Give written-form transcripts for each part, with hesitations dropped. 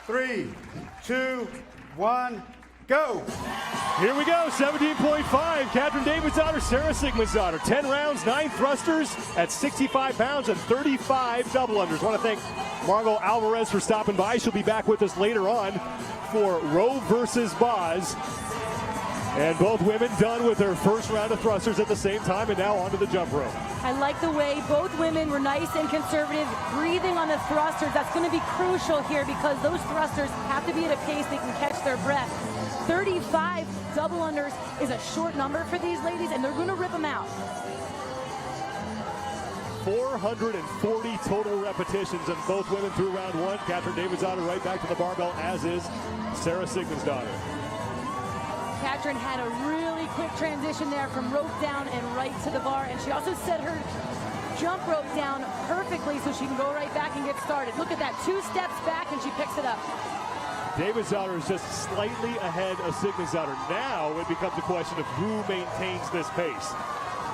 3, 2, 1, go! Here we go, 17.5. KATRIN DAVIDSDOTTIR, SARA SIGMUNDSDOTTIR. 10 rounds, 9 thrusters at 65 pounds and 35 double unders. Want to thank Margot Alvarez for stopping by. She'll be back with us later on for Roe versus Boz. And both women done with their first round of thrusters at the same time, and now onto the jump rope. I like the way both women were nice and conservative, breathing on the thrusters. That's going to be crucial here because those thrusters have to be at a pace they can catch their breath. 35 double unders is a short number for these ladies, and they're going to rip them out. 440 total repetitions, and both women through round one. KATRIN DAVIDSDOTTIR right back to the barbell, as is SARA SIGMUNDSDOTTIR. KATRIN had a really quick transition there from rope down and right to the bar, and she also set her jump rope down perfectly so she can go right back and get started. Look at that, 2 steps back and she picks it up. DAVIDSDOTTIR is just slightly ahead of SIGMUNDSDOTTIR. Now it becomes a question of who maintains this pace.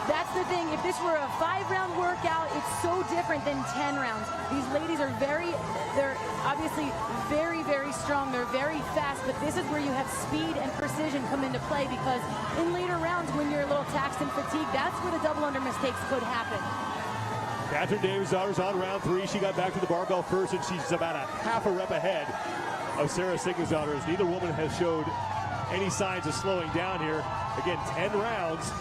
That's the thing, if this were a 5-round workout, it's so different than 10 rounds. These ladies are they're obviously very, very strong. They're very fast, but this is where you have speed and precision come into play because in later rounds when you're a little taxed and fatigued, that's where the double under mistakes could happen. KATRIN DAVIDSDOTTIR's on round 3. She got back to the barbell first, and she's about a half a rep ahead of SARA SIGMUNDSDOTTIR, as neither woman has showed any signs of slowing down here. Again, 10 rounds.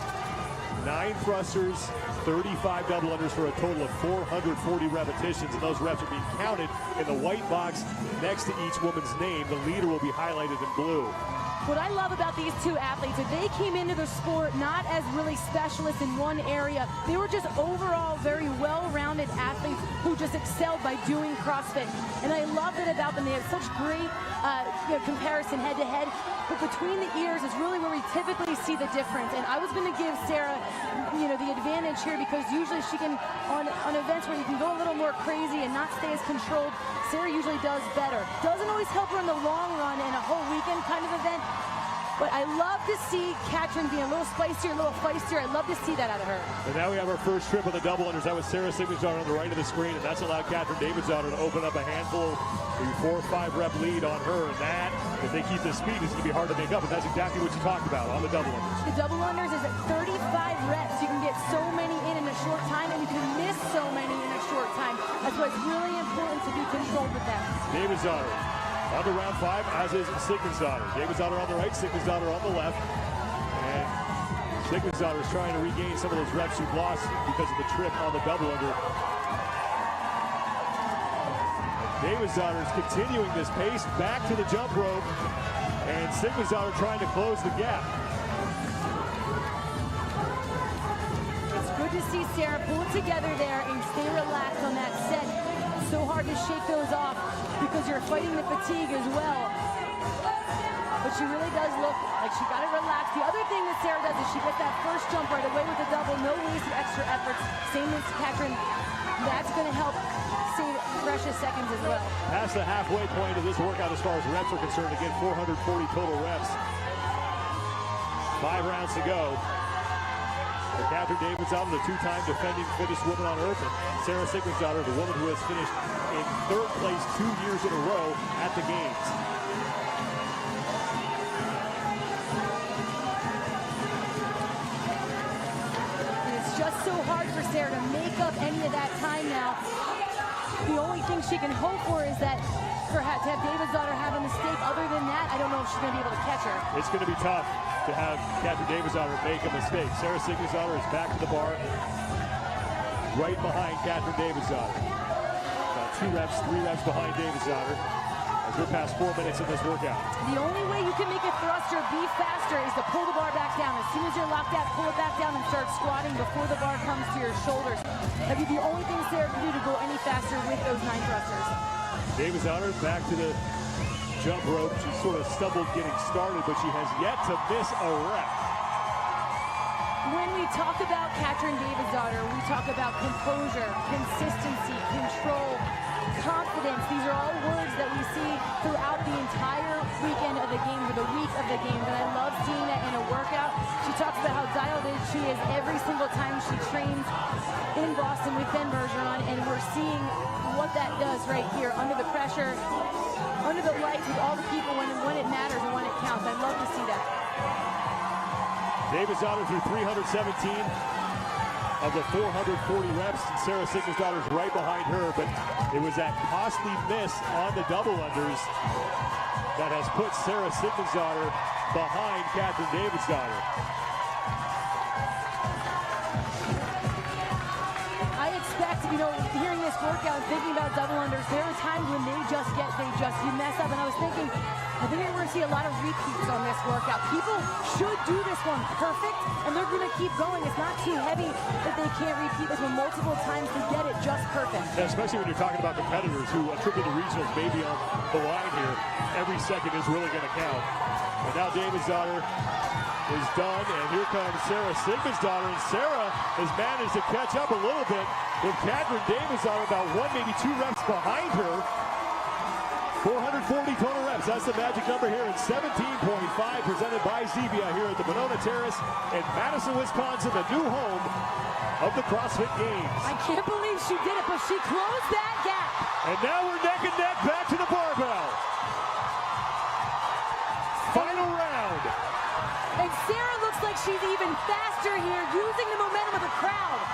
9 thrusters, 35 double unders for a total of 440 repetitions, and those reps are being counted in the white box next to each woman's name. The leader will be highlighted in blue. What I love about these two athletes is they came into the sport not as really specialists in one area. They were just overall very well-rounded athletes who just excelled by doing CrossFit. And I love it about them. They have such great comparison head-to-head. But between the ears is really where we typically see the difference. And I was going to give Sarah, the advantage here because usually she can, on events where you can go a little more crazy and not stay as controlled, Sarah usually does better. Doesn't always help her in the long run in a whole weekend kind of event. But I love to see KATRIN being a little spicier, a little feistier. I love to see that out of her. And now we have our first trip of the double unders. That was SARA SIGMUNDSDOTTIR on the right of the screen, and that's allowed KATRIN DAVIDSDOTTIR to open up a handful, maybe 4 or 5 rep lead on her. And that, if they keep this speed, is going to be hard to make up. And that's exactly what you talked about on the double unders. The double unders is at 35 reps. You can get so many in a short time, and you can miss so many in a short time. That's why it's really important to be controlled with them. DAVIDSDOTTIR on to round 5, as is SIGMUNDSDOTTIR. DAVIDSDOTTIR on the right, SIGMUNDSDOTTIR on the left. And SIGMUNDSDOTTIR is trying to regain some of those reps she'd lost because of the trip on the double under. DAVIDSDOTTIR is continuing this pace back to the jump rope, and SIGMUNDSDOTTIR trying to close the gap. It's good to see Sarah pull it together there and stay relaxed on that set. It's so hard to shake those off because you're fighting the fatigue as well. But she really does look like she got it relaxed. The other thing that Sarah does is she gets that first jump right away with the double, no wasted extra efforts. Same as KATRIN. That's going to help save precious seconds as well. Past the halfway point of this workout as far as reps are concerned. Again, 440 total reps. 5 rounds to go. KATRIN DAVIDSDOTTIR, the 2-time defending fittest woman on earth, and SARA SIGMUNDSDOTTIR, the woman who has finished in 3rd place 2 years in a row at the games. And it's just so hard for Sarah to make up any of that time now. The only thing she can hope for is that to have DAVIDSDOTTIR have a mistake. Other than that, I don't know if she's going to be able to catch her. It's going to be tough to have KATRIN DAVIDSDOTTIR make a mistake. SARA SIGMUNDSDOTTIR is back to the bar, right behind KATRIN DAVIDSDOTTIR. About 2 reps, 3 reps behind DAVIDSDOTTIR as we're past 4 minutes in this workout. The only way you can make a thruster be faster is to pull the bar back down. As soon as you're locked out, pull it back down and start squatting before the bar comes to your shoulders. That'd be the only thing Sarah can do to go any faster with those 9 thrusters. DAVIDSDOTTIR back to the jump rope. She sort of stumbled getting started, but she has yet to miss a rep. When we talk about KATRIN DAVIDSDOTTIR, we talk about composure, consistency, control, confidence. These are all words that we see throughout the entire weekend of the games, or the week of the games, and I love seeing that in a workout. She talks about how dialed in she is every single time she trains in Boston with Ben Bergeron, and we're seeing what that does right here under the pressure, under the light. with all the people when it matters and when it counts. I'd love to see that. Davidsdottir threw 317 of the 440 reps, and Sara Sigmundsdottir's right behind her, but it was that costly miss on the double unders that has put Sara Sigmundsdottir behind KATRIN DAVIDSDOTTIR. I expect, hearing this workout and thinking about double unders, there are times when you mess up, and I was thinking, I think we're going to see a lot of repeats on this workout. People should do this one perfect, and they're going to keep going. It's not too heavy that they can't repeat this one multiple times to get it just perfect. Yeah, especially when you're talking about competitors who attribute the regionals maybe on the line here. Every second is really going to count. And now Davidsdottir is done, and here comes Sara Sigmundsdottir, and Sara has managed to catch up a little bit with KATRIN DAVIDSDOTTIR, about 1, maybe 2 reps behind her. 440 total reps, that's the magic number here in 17.5, presented by Zevia here at the Monona Terrace in Madison, Wisconsin, the new home of the CrossFit Games. I can't believe she did it, but she closed that gap. And now we're neck and neck back to the barbell. Final round. And Sara looks like she's even faster here, using the momentum of the crowd.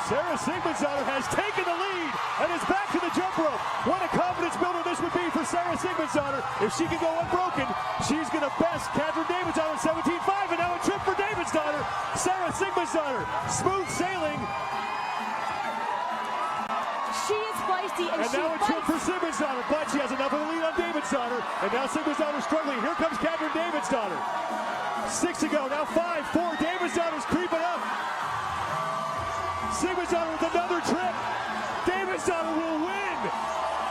Sara Sigmundsdottir has taken the lead and is back to the jump rope. What a confidence builder this would be for Sara Sigmundsdottir. If she can go unbroken, she's going to best KATRIN DAVIDSDOTTIR 17.5, and now a trip for DAVIDSDOTTIR. Sara Sigmundsdottir, smooth sailing. She is feisty, and now a trip for Sigmundsdottir, but she has enough of a lead on DAVIDSDOTTIR, and now Sigmundsdottir struggling. Here comes KATRIN DAVIDSDOTTIR. 6 to go, now 5, 4, DAVIDSDOTTIR's creeping up. Sigmundsdottir with another trip. DAVIDSDOTTIR will win.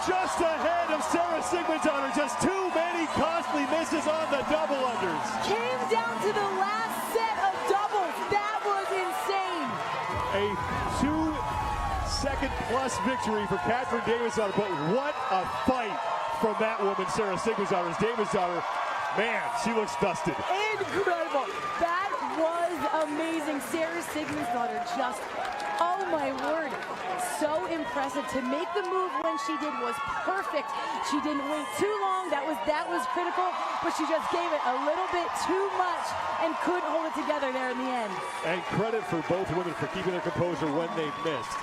Just ahead of Sara Sigmundsdottir. Just too many costly misses on the double unders. Came down to the last set of doubles. That was insane. A 2-second plus victory for KATRIN DAVIDSDOTTIR. But what a fight from that woman, Sara Sigmundsdottir. DAVIDSDOTTIR, man, she looks dusted. Incredible. That was amazing. Sara Sigmundsdottir just, oh my word, so impressive. To make the move when she did was perfect. She didn't wait too long. That was critical, but she just gave it a little bit too much and couldn't hold it together there in the end. And credit for both women for keeping their composure when they missed.